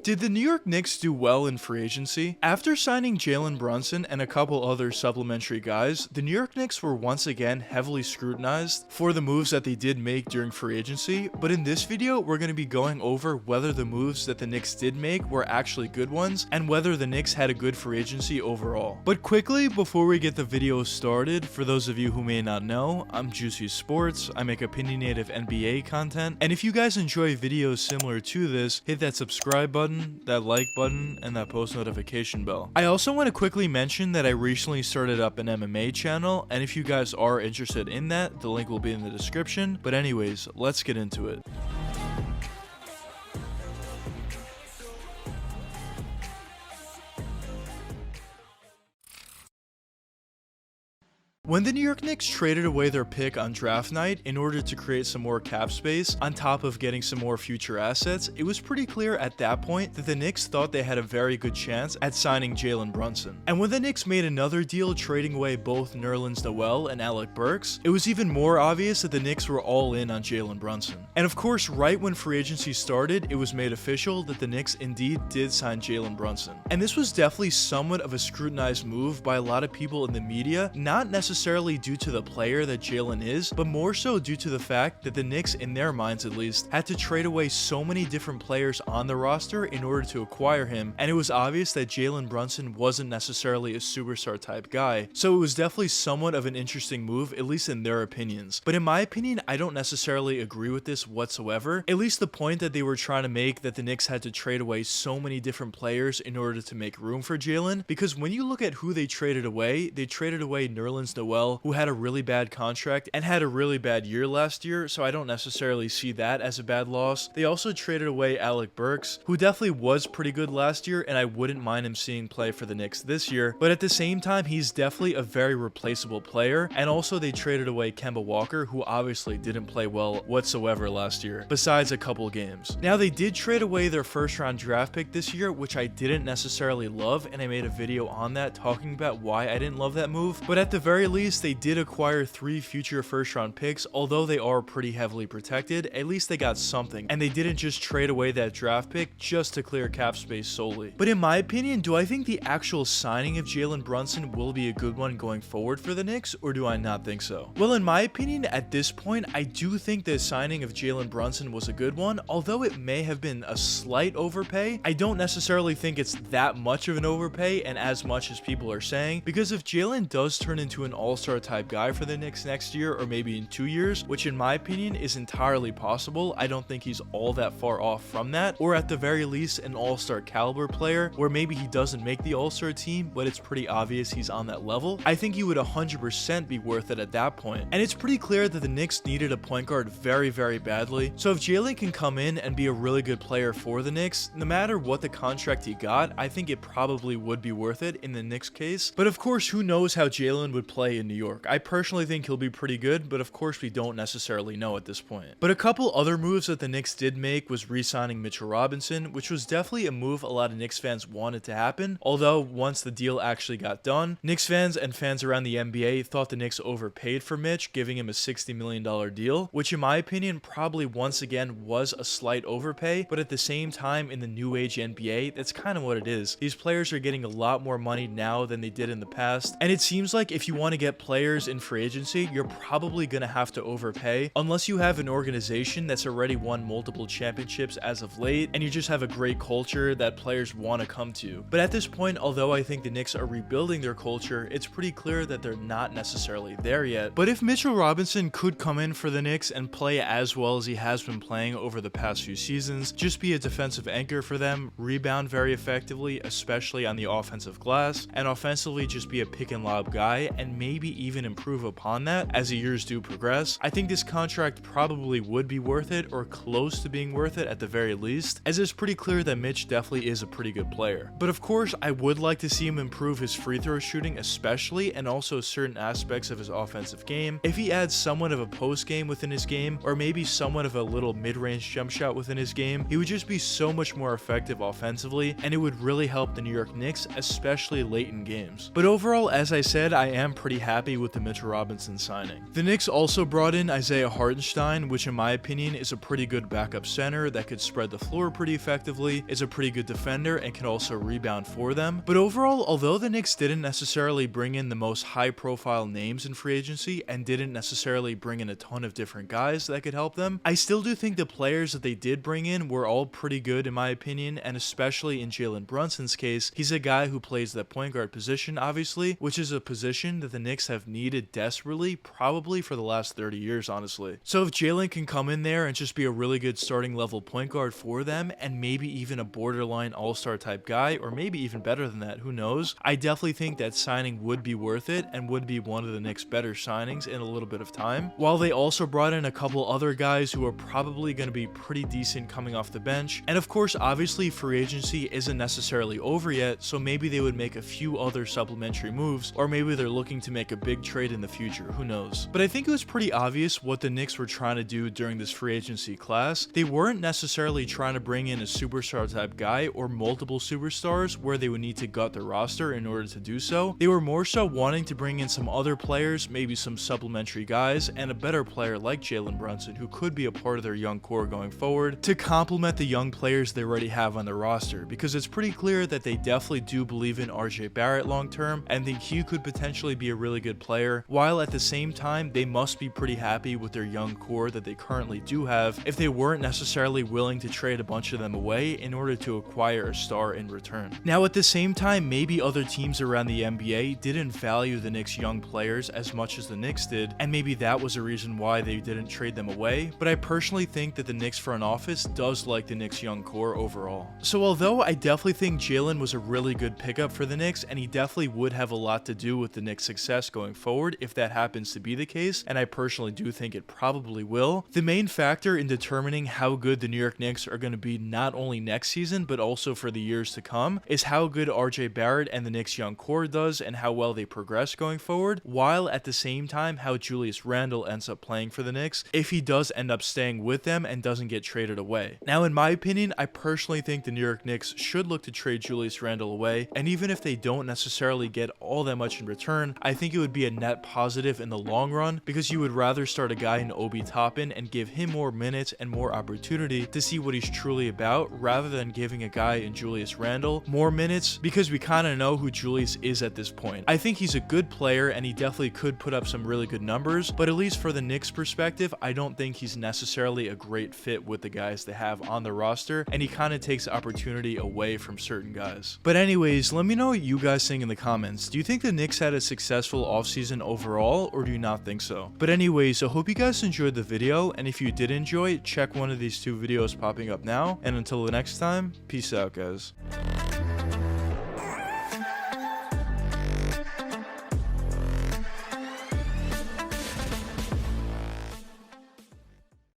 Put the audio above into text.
Did the New York Knicks do well in free agency? After signing Jalen Brunson and a couple other supplementary guys, the New York Knicks were once again heavily scrutinized for the moves that they did make during free agency, but in this video we're going to be going over whether the moves that the Knicks did make were actually good ones and whether the Knicks had a good free agency overall. But quickly, before we get the video started, for those of you who may not know, I'm Juicy Sports. I make opinionated NBA content, and if you guys enjoy videos similar to this, hit that subscribe button, that like button, and that post notification bell. I also want to quickly mention that I recently started up an MMA channel, and if you guys are interested in that, the link will be in the description. But anyways, let's get into it. When the New York Knicks traded away their pick on draft night in order to create some more cap space on top of getting some more future assets, it was pretty clear at that point that the Knicks thought they had a very good chance at signing Jalen Brunson. And when the Knicks made another deal trading away both Nerlens Noel and Alec Burks, it was even more obvious that the Knicks were all in on Jalen Brunson. And of course, right when free agency started, it was made official that the Knicks indeed did sign Jalen Brunson. And this was definitely somewhat of a scrutinized move by a lot of people in the media, not necessarily due to the player that Jalen is, but more so due to the fact that the Knicks, in their minds at least, had to trade away so many different players on the roster in order to acquire him, and it was obvious that Jalen Brunson wasn't necessarily a superstar type guy, so it was definitely somewhat of an interesting move, at least in their opinions. But in my opinion, I don't necessarily agree with this whatsoever, at least the point that they were trying to make, that the Knicks had to trade away so many different players in order to make room for Jalen, because when you look at who they traded away Nerlens Noel, who had a really bad contract and had a really bad year last year, so I don't necessarily see that as a bad loss. They also traded away Alec Burks, who definitely was pretty good last year, and I wouldn't mind him seeing play for the Knicks this year, but at the same time, he's definitely a very replaceable player. And also they traded away Kemba Walker, who obviously didn't play well whatsoever last year, besides a couple games. Now, they did trade away their first round draft pick this year, which I didn't necessarily love, and I made a video on that talking about why I didn't love that move, but at the very least, they did acquire 3 future first round picks. Although they are pretty heavily protected, at least they got something, and they didn't just trade away that draft pick just to clear cap space solely. But in my opinion, do I think the actual signing of Jalen Brunson will be a good one going forward for the Knicks, or do I not think so? Well, in my opinion, at this point, I do think the signing of Jalen Brunson was a good one, although it may have been a slight overpay. I don't necessarily think it's that much of an overpay and as much as people are saying, because if Jalen does turn into an all-star type guy for the Knicks next year, or maybe in 2 years, which in my opinion is entirely possible, I don't think he's all that far off from that, or at the very least an all-star caliber player, where maybe he doesn't make the all-star team, but it's pretty obvious he's on that level, I think he would 100% be worth it at that point. And it's pretty clear that the Knicks needed a point guard very, very badly, so if Jalen can come in and be a really good player for the Knicks, no matter what the contract he got, I think it probably would be worth it in the Knicks case. But of course, who knows how Jalen would play in New York. I personally think he'll be pretty good, but of course we don't necessarily know at this point. But a couple other moves that the Knicks did make was re-signing Mitchell Robinson, which was definitely a move a lot of Knicks fans wanted to happen, although once the deal actually got done, Knicks fans and fans around the NBA thought the Knicks overpaid for Mitch, giving him a $60 million deal, which in my opinion probably once again was a slight overpay, but at the same time, in the new age NBA, that's kind of what it is. These players are getting a lot more money now than they did in the past, and it seems like if you want to get players in free agency, you're probably going to have to overpay, unless you have an organization that's already won multiple championships as of late, and you just have a great culture that players want to come to. But at this point, although I think the Knicks are rebuilding their culture, it's pretty clear that they're not necessarily there yet. But if Mitchell Robinson could come in for the Knicks and play as well as he has been playing over the past few seasons, just be a defensive anchor for them, rebound very effectively, especially on the offensive glass, and offensively just be a pick and lob guy, and maybe even improve upon that as the years do progress, I think this contract probably would be worth it, or close to being worth it at the very least, as it's pretty clear that Mitch definitely is a pretty good player. But of course, I would like to see him improve his free throw shooting especially, and also certain aspects of his offensive game. If he adds somewhat of a post game within his game, or maybe somewhat of a little mid-range jump shot within his game, he would just be so much more effective offensively, and it would really help the New York Knicks, especially late in games. But overall, as I said, I am pretty pretty happy with the Mitchell Robinson signing. The Knicks also brought in Isaiah Hartenstein, which in my opinion is a pretty good backup center that could spread the floor pretty effectively, is a pretty good defender, and can also rebound for them. But overall, although the Knicks didn't necessarily bring in the most high-profile names in free agency and didn't necessarily bring in a ton of different guys that could help them, I still do think the players that they did bring in were all pretty good in my opinion, and especially in Jalen Brunson's case, he's a guy who plays that point guard position, obviously, which is a position that the Knicks have needed desperately, probably for the last 30 years, honestly. So if Jalen can come in there and just be a really good starting level point guard for them, and maybe even a borderline all-star type guy, or maybe even better than that, who knows, I definitely think that signing would be worth it and would be one of the Knicks' better signings in a little bit of time. While they also brought in a couple other guys who are probably going to be pretty decent coming off the bench. And of course, obviously free agency isn't necessarily over yet, so maybe they would make a few other supplementary moves, or maybe they're looking to make a big trade in the future, who knows. But I think it was pretty obvious what the Knicks were trying to do during this free agency class. They weren't necessarily trying to bring in a superstar type guy or multiple superstars where they would need to gut their roster in order to do so. They were more so wanting to bring in some other players, maybe some supplementary guys, and a better player like Jalen Brunson who could be a part of their young core going forward to complement the young players they already have on their roster, because it's pretty clear that they definitely do believe in RJ Barrett long term and think he could potentially be a really good player, while at the same time they must be pretty happy with their young core that they currently do have if they weren't necessarily willing to trade a bunch of them away in order to acquire a star in return. Now at the same time, maybe other teams around the NBA didn't value the Knicks' young players as much as the Knicks did, and maybe that was a reason why they didn't trade them away, but I personally think that the Knicks front office does like the Knicks' young core overall. So although I definitely think Jalen was a really good pickup for the Knicks, and he definitely would have a lot to do with the Knicks' success going forward if that happens to be the case, and I personally do think it probably will, the main factor in determining how good the New York Knicks are going to be not only next season but also for the years to come is how good RJ Barrett and the Knicks' young core does and how well they progress going forward, while at the same time how Julius Randle ends up playing for the Knicks if he does end up staying with them and doesn't get traded away. Now in my opinion, I personally think the New York Knicks should look to trade Julius Randle away, and even if they don't necessarily get all that much in return, I think it would be a net positive in the long run, because you would rather start a guy in Obi Toppin and give him more minutes and more opportunity to see what he's truly about, rather than giving a guy in Julius Randle more minutes, because we kind of know who Julius is at this point. I think he's a good player and he definitely could put up some really good numbers, but at least for the Knicks perspective, I don't think he's necessarily a great fit with the guys they have on the roster, and he kind of takes opportunity away from certain guys. But anyways, let me know what you guys think in the comments. Do you think the Knicks had a successful offseason overall, or do you not think so? But anyways, I hope you guys enjoyed the video, and if you did enjoy it, check one of these two videos popping up now, and until the next time, peace out guys.